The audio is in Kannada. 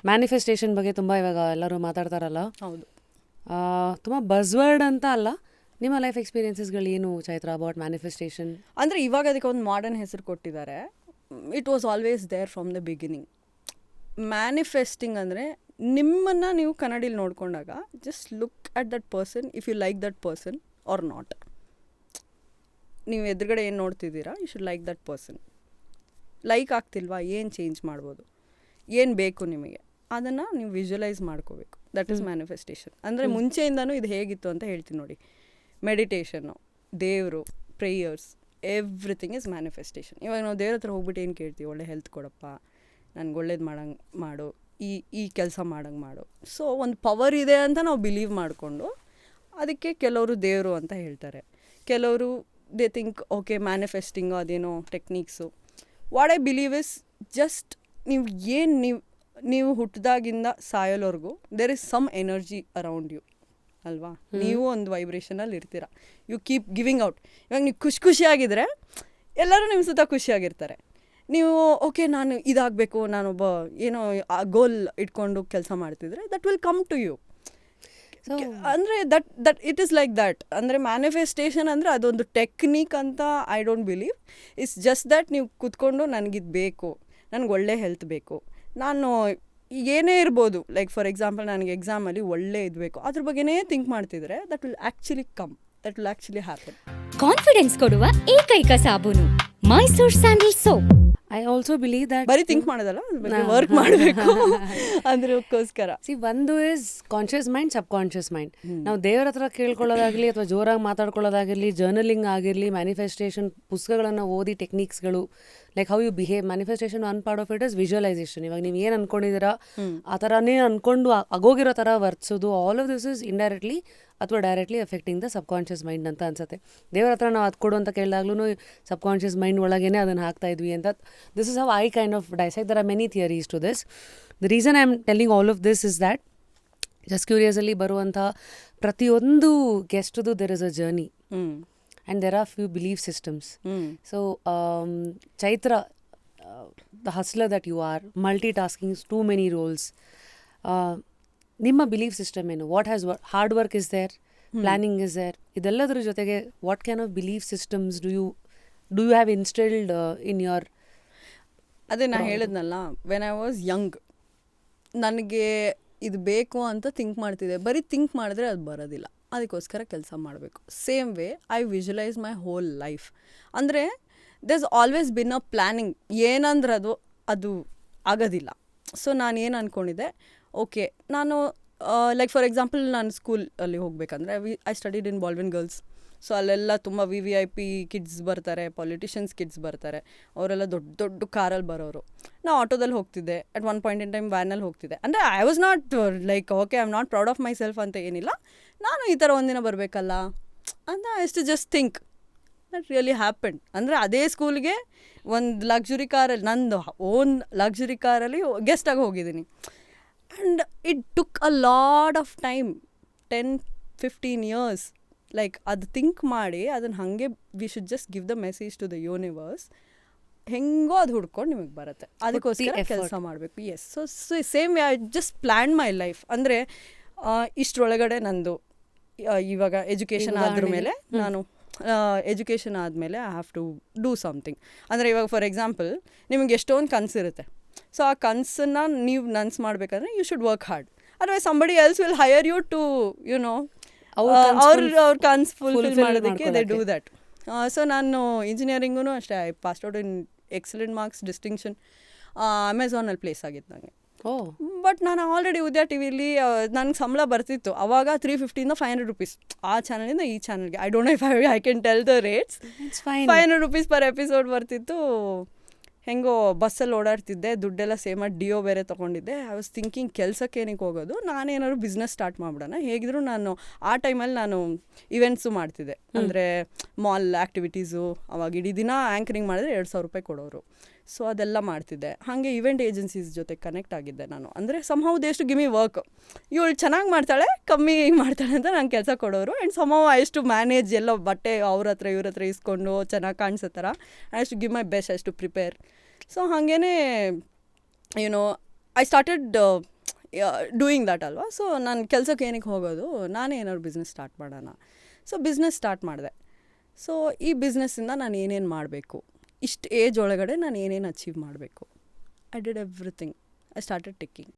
ಮ್ಯಾನಿಫೆಸ್ಟೇಷನ್ ಬಗ್ಗೆ ತುಂಬ ಇವಾಗ ಎಲ್ಲರೂ ಮಾತಾಡ್ತಾರಲ್ಲ. ಹೌದು, ತುಂಬ ಬಸ್ವರ್ಡ್ ಅಂತ ಅಲ್ಲ, ನಿಮ್ಮ ಲೈಫ್ ಎಕ್ಸ್ಪೀರಿಯನ್ಸಸ್ಗಳು ಏನು ಚೈತ್ರ ಅಬೌಟ್ ಮ್ಯಾನಿಫೆಸ್ಟೇಷನ್? ಅಂದರೆ ಇವಾಗ ಅದಕ್ಕೆ ಒಂದು ಮಾಡರ್ನ್ ಹೆಸರು ಕೊಟ್ಟಿದ್ದಾರೆ. It was always there from the beginning. Manifesting ಅಂದರೆ ನಿಮ್ಮನ್ನು ನೀವು ಕನ್ನಡಿಲಿ ನೋಡ್ಕೊಂಡಾಗ just look at that person, if you like that person or not. ನೀವು ಎದುರುಗಡೆ ಏನು ನೋಡ್ತಿದ್ದೀರಾ, you should like that person. Like ಆಗ್ತಿಲ್ವಾ, ಏನು ಚೇಂಜ್ ಮಾಡ್ಬೋದು, ಏನು ಬೇಕು ನಿಮಗೆ, ಅದನ್ನು ನೀವು ವಿಜುವಲೈಸ್ ಮಾಡ್ಕೋಬೇಕು. That is manifestation. ಅಂದರೆ ಮುಂಚೆಯಿಂದನೂ ಇದು ಹೇಗಿತ್ತು ಅಂತ ಹೇಳ್ತೀನಿ ನೋಡಿ. ಮೆಡಿಟೇಷನ್ನು, ದೇವರು, ಪ್ರೇಯರ್ಸ್, ಎವ್ರಿಥಿಂಗ್ ಇಸ್ ಮ್ಯಾನಿಫೆಸ್ಟೇಷನ್. ಇವಾಗ ನಾವು ದೇವ್ರ ಹತ್ರ ಹೋಗ್ಬಿಟ್ಟು ಏನು ಕೇಳ್ತೀವಿ, ಒಳ್ಳೆ ಹೆಲ್ತ್ ಕೊಡಪ್ಪ, ನನಗೆ ಒಳ್ಳೇದು ಮಾಡಂಗೆ ಮಾಡು, ಈ ಕೆಲಸ ಮಾಡಂಗೆ ಮಾಡು. ಸೊ ಒಂದು ಪವರ್ ಇದೆ ಅಂತ ನಾವು ಬಿಲೀವ್ ಮಾಡಿಕೊಂಡು ಅದಕ್ಕೆ ಕೆಲವರು ದೇವರು ಅಂತ ಹೇಳ್ತಾರೆ. ಕೆಲವರು ದೇ ಥಿಂಕ್ ಓಕೆ ಮ್ಯಾನಿಫೆಸ್ಟಿಂಗು ಅದೇನೋ techniques. What I believe is just ನೀವು ಹುಟ್ಟಿದಾಗಿಂದ ಸಾಯೋಲ್ವರೆಗೂ there is some energy around you ಅಲ್ವಾ. ನೀವು ಒಂದು ವೈಬ್ರೇಷನಲ್ಲಿ ಇರ್ತೀರ, ಯು ಕೀಪ್ ಗಿವಿಂಗ್ ಔಟ್. ಇವಾಗ ನೀವು ಖುಷಿಯಾಗಿದ್ದರೆ ಎಲ್ಲರೂ ನಿಮ್ಮ ಸುತ್ತ ಖುಷಿಯಾಗಿರ್ತಾರೆ. ನೀವು ಓಕೆ ನಾನು ಇದಾಗಬೇಕು, ನಾನೊಬ್ಬ ಏನೋ ಗೋಲ್ ಇಟ್ಕೊಂಡು ಕೆಲಸ ಮಾಡ್ತಿದ್ರೆ that will come to you. ಅಂದರೆ that it is like that. ಅಂದರೆ ಮ್ಯಾನಿಫೆಸ್ಟೇಷನ್ ಅಂದರೆ ಅದೊಂದು ಟೆಕ್ನಿಕ್ ಅಂತ I don't believe. It's just that ನೀವು ಕೂತ್ಕೊಂಡು ನನಗಿದು ಬೇಕು, ನನಗೆ ಒಳ್ಳೆ ಹೆಲ್ತ್ ಬೇಕು, ನಾನು ಏನೇ ಇರ್ಬೋದು. ಲೈಕ್ ಫಾರ್ ಎಕ್ಸಾಂಪಲ್ ನನಗೆ ಎಕ್ಸಾಮಲ್ಲಿ ಒಳ್ಳೆ ಇದ್ಬೇಕು, ಅದ್ರ ಬಗ್ಗೆನೇ ಥಿಂಕ್ ಮಾಡ್ತಿದ್ರೆ that will actually come, that will actually happen. Confidence ಕೊಡುವ ಏಕೈಕ ಸಾಬೂನು Mysore sandal soap. I also believe that ಬರೀ ಥಿಂಕ್ ಮಾಡೋದಲ್ಲ, ವರ್ಕ್ ಮಾಡಬೇಕು ಅದ್ರಕ್ಕೋಸ್ಕರ. ಒಂದು is conscious mind, sub conscious mind. ನಾವು ದೇವರ ಹತ್ರ ಕೇಳ್ಕೊಳ್ಳೋದಾಗಲಿ ಅಥವಾ ಜೋರಾಗಿ ಮಾತಾಡ್ಕೊಳ್ಳೋದಾಗಿರಲಿ, ಜರ್ನಲಿಂಗ್ ಆಗಿರಲಿ, ಮ್ಯಾನಿಫೆಸ್ಟೇಷನ್ ಪುಸ್ತಕಗಳನ್ನು ಓದಿ ಟೆಕ್ನಿಕ್ಸ್ಗಳು, like how you behave. Manifestation one part of it is visualisation. ಇವಾಗ ನೀವು ಏನು ಅನ್ಕೊಂಡಿದ್ದೀರಾ ಆ ಥರನೇ ಅನ್ಕೊಂಡು ಆಗೋಗಿರೋ ಥರ ವರ್ತಿಸೋದು. All of this is indirectly ಅಥವಾ directly affecting the subconscious mind ಅಂತ ಅನ್ಸುತ್ತೆ. ದೇವರ ಹತ್ರ ನಾವು ಅದು ಕೊಡು ಅಂತ ಕೇಳಿದಾಗ್ಲೂ ಸಬ್ ಕಾನ್ಷಿಯಸ್ ಮೈಂಡ್ ಒಳಗೇನೆ ಅದನ್ನು ಹಾಕ್ತಾ ಇದ್ವಿ ಅಂತ. This is how I kind of dissect. There are many theories to this. The reason I am telling all of this is that just curiously ಬರುವಂಥ ಪ್ರತಿಯೊಂದು ಗೆಸ್ಟ್ದು there is a journey and there are few belief systems. So Chaitra, the hustler that you are, multitasking too many roles, ನಿಮ್ಮ ಬಿಲೀಫ್ ಸಿಸ್ಟಮ್ ಏನು? What has hard work is there, planning is there, ಇದೆಲ್ಲದ್ರ ಜೊತೆಗೆ what kind of belief systems do you have instilled in your? ಅದೇ ನಾನು ಹೇಳಿದ್ನಲ್ಲ, ವೆನ್ ಐ ವಾಸ್ ಯಂಗ್ ನನಗೆ ಇದು ಬೇಕು ಅಂತ ಥಿಂಕ್ ಮಾಡ್ತಿದ್ದೆ. ಬರೀ ಥಿಂಕ್ ಮಾಡಿದ್ರೆ ಅದು ಬರೋದಿಲ್ಲ, ಅದಕ್ಕೋಸ್ಕರ ಕೆಲಸ ಮಾಡಬೇಕು. Same way I visualise my whole life. ಅಂದರೆ there's always been a planning. ಏನಂದ್ರೆ ಅದು ಆಗೋದಿಲ್ಲ. ಸೊ ನಾನು ಏನು ಅಂದ್ಕೊಂಡಿದ್ದೆ, ಓಕೆ ನಾನು ಲೈಕ್ ಫಾರ್ ಎಕ್ಸಾಂಪಲ್ ನಾನು ಸ್ಕೂಲಲ್ಲಿ ಹೋಗಬೇಕಂದ್ರೆ I studied in Baldwin girls. So ಅಲ್ಲೆಲ್ಲ ತುಂಬ VIP ಕಿಡ್ಸ್ ಬರ್ತಾರೆ, ಪೊಲಿಟಿಷಿಯನ್ಸ್ ಕಿಡ್ಸ್ ಬರ್ತಾರೆ, ಅವರೆಲ್ಲ ದೊಡ್ಡ ದೊಡ್ಡ ಕಾರಲ್ಲಿ ಬರೋರು. ನಾವು ಆಟೋದಲ್ಲಿ ಹೋಗ್ತಿದ್ದೆ, at one point in time ವ್ಯಾನಲ್ಲಿ ಹೋಗ್ತಿದ್ದೆ. ಅಂದರೆ I was not like okay I am not proud of myself ಅಂತ ಏನಿಲ್ಲ, ನಾನು ಈ ಥರ ಒಂದಿನ ಬರಬೇಕಲ್ಲ ಅಂತ ಎಷ್ಟು just think that really happen. ಅಂದರೆ ಅದೇ ಸ್ಕೂಲ್ಗೆ ಒಂದು ಲಕ್ಸುರಿ ಕಾರಲ್ಲಿ, ನಂದು ಓನ್ ಲಕ್ಸುರಿ ಕಾರಲ್ಲಿ ಗೆಸ್ಟಾಗಿ ಹೋಗಿದ್ದೀನಿ. And it took a lot of time, 10-15 years. Like ಅದು ಥಿಂಕ್ ಮಾಡಿ ಅದನ್ನು ಹಾಗೆ we should just give the message to the universe. ಹೆಂಗೋ ಅದು ಹುಡ್ಕೊಂಡು ನಿಮಗೆ ಬರುತ್ತೆ, ಅದಕ್ಕೋಸ್ಕರ ಕೆಲಸ ಮಾಡಬೇಕು. Yes. So same way I just plan my life. ಅಂದರೆ ಇಷ್ಟರೊಳಗಡೆ ನಂದು ಇವಾಗ ಎಜುಕೇಷನ್ ಆದ್ರ ಮೇಲೆ ಎಜುಕೇಷನ್ ಆದಮೇಲೆ I have to do something. ಅಂದರೆ ಇವಾಗ ಫಾರ್ ಎಕ್ಸಾಂಪಲ್ ನಿಮಗೆ ಎಷ್ಟೊಂದು ಕನಸಿರುತ್ತೆ. ಸೊ ಆ ಕನಸನ್ನು ನೀವು ನನ್ಸು ಮಾಡಬೇಕಂದ್ರೆ you should work hard. Otherwise somebody else will hire you to you know ಅವ್ರ ಕನ್ಸು ಫುಲ್ಫಿಲ್ ಮಾಡೋದಕ್ಕೆ ದೇ ಡೂ ದ್ಯಾಟ್. ಸೊ ನಾನು ಇಂಜಿನಿಯರಿಂಗೂ ಅಷ್ಟೇ, I passed out in excellent marks, distinction. ಅಮೆಝಾನಲ್ಲಿ ಪ್ಲೇಸ್ ಆಗಿತ್ತು ನನಗೆ. ಬಟ್ ನಾನು ಆಲ್ರೆಡಿ ಉದಯ ಟಿವಿಲಿ ನನಗೆ ಸಂಬಳ ಬರ್ತಿತ್ತು ಅವಾಗ 350 500 rupees ಆ ಚಾನಲಿಂದ ಈ ಚಾನಲ್ಗೆ. I don't know if I can tell the rates. 500 rupees per episode ಬರ್ತಿತ್ತು. ಹೆಂಗೋ ಬಸ್ಸಲ್ಲಿ ಓಡಾಡ್ತಿದ್ದೆ, ದುಡ್ಡೆಲ್ಲ ಸೇವ್ ಮಾಡಿ ಡಿಯೋ ಬೇರೆ ತೊಗೊಂಡಿದ್ದೆ. ಐ ವಾಸ್ ಥಿಂಕಿಂಗ್ ಕೆಲಸಕ್ಕೆ ಏನಕ್ಕೆ ಹೋಗೋದು, ನಾನೇನಾದ್ರು ಬಿಸ್ನೆಸ್ ಸ್ಟಾರ್ಟ್ ಮಾಡಿಬಿಡೋಣ. ಹೇಗಿದ್ರು ನಾನು ಆ ಟೈಮಲ್ಲಿ ನಾನು ಇವೆಂಟ್ಸು ಮಾಡ್ತಿದ್ದೆ. ಅಂದರೆ ಮಾಲ್ ಆ್ಯಕ್ಟಿವಿಟೀಸು, ಅವಾಗ ಇಡೀ ದಿನ ಆ್ಯಂಕರಿಂಗ್ ಮಾಡಿದ್ರೆ 2,000 ರೂಪಾಯಿ ಕೊಡೋರು. ಸೊ ಅದೆಲ್ಲ ಮಾಡ್ತಿದ್ದೆ. ಹಾಗೆ ಇವೆಂಟ್ ಏಜೆನ್ಸೀಸ್ ಜೊತೆ ಕನೆಕ್ಟ್ ಆಗಿದ್ದೆ ನಾನು. ಅಂದರೆ somehow they to give me work. ಇವಳು ಚೆನ್ನಾಗಿ ಮಾಡ್ತಾಳೆ, ಕಮ್ಮಿ ಮಾಡ್ತಾಳೆ ಅಂತ ನಂಗೆ ಕೆಲಸ ಕೊಡೋರು. And somehow I to manage ಎಲ್ಲ ಬಟ್ಟೆ ಅವ್ರ ಹತ್ರ ಇವ್ರ ಹತ್ರ ಇಸ್ಕೊಂಡು ಚೆನ್ನಾಗಿ ಕಾಣಿಸೋ ಥರ. I to give my best, I to prepare. So ಹಾಗೇ you know I started doing that ಅಲ್ವಾ. ಸೊ ನಾನು ಕೆಲಸಕ್ಕೆ ಏನಕ್ಕೆ ಹೋಗೋದು, ನಾನೇ ಏನಾದ್ರು ಬಿಸ್ನೆಸ್ ಸ್ಟಾರ್ಟ್ ಮಾಡೋಣ. ಸೊ ಬಿಸ್ನೆಸ್ ಸ್ಟಾರ್ಟ್ ಮಾಡಿದೆ. ಸೊ ಈ ಬಿಸ್ನೆಸ್ಸಿಂದ ನಾನು ಏನೇನು ಮಾಡಬೇಕು, ಇಷ್ಟು ಏಜ್ ಒಳಗಡೆ ನಾನು ಏನೇನು ಅಚೀವ್ ಮಾಡಬೇಕು, I did everything. I started taking.